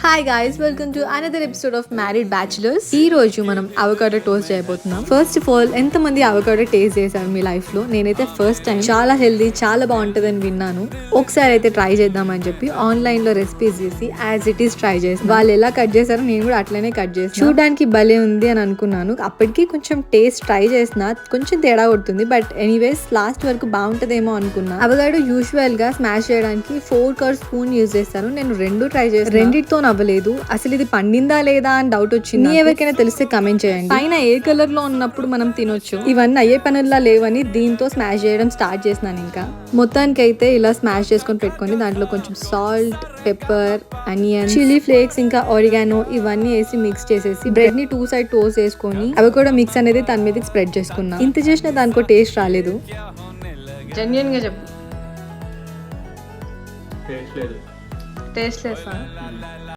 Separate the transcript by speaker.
Speaker 1: Hi guys, welcome to another episode of married bachelors. ఈ రోజు మనం అవకాడో టోస్ట్ చేయబోతున్నాం. ఫస్ట్ ఆఫ్ ఆల్, ఎంత మంది అవకాడో టేస్ట్ చేశారు మీ లైఫ్ లో? నేనైతే ఫస్ట్ టైం. చాలా హెల్దీ, చాలా బాగుంటదని విన్నాను. ఒకసారి అయితే ట్రై చేద్దామని చెప్పి ఆన్లైన్ లో రెసిపీస్ చేసి యాజ్ ఇట్ ఈస్ ట్రై చేసి, వాళ్ళు ఎలా కట్ చేశారో నేను కూడా అట్లనే కట్ చేసి చూడడానికి భలే ఉంది అని అనుకున్నాను. అప్పటికి కొంచెం టేస్ట్ ట్రై చేసిన కొంచెం తేడా కొడుతుంది, బట్ ఎనీవేస్ లాస్ట్ వరకు బాగుంటదేమో అనుకున్నా. అవకాడో యూజువల్ గా స్మాష్ చేయడానికి ఫోర్క్ ఆర్ స్పూన్ యూజ్ చేస్తారు. నేను రెండు ట్రై చేస్తాను, రెండిటితో అవ్వలేదు. అసలు ఇది పండిందా లేదా అని డౌట్ వచ్చింది. ఎవరికైనా తెలిస్తే కమెంట్ చేయండి. పైన ఏ కలర్ లో ఉన్నప్పుడు మనం తినొచ్చు. ఇవన్నీ అయ్యే పనుల్లా లేవని దీంతో స్మాష్ చేయడం స్టార్ట్ చేసినాను. ఇంకా మొత్తానికి అయితే ఇలా స్మాష్ చేసుకొని పెట్టుకొని దాంట్లో కొంచెం salt, pepper, onion, chilli flakes, ఇంకా ఆరిగానో ఇవన్నీ వేసి మిక్స్ చేసేసి బ్రెడ్ ని 2 సైడ్ టోస్ట్ చేసుకొని అవి కూడా మిక్స్ అనేది దాని మీద స్ప్రెడ్ చేసుకున్నా. ఇంత చేసిన దానికో టేస్ట్ రాలేదు. జెన్యూన్ గా చెప్పు, టేస్ట్ లేదు.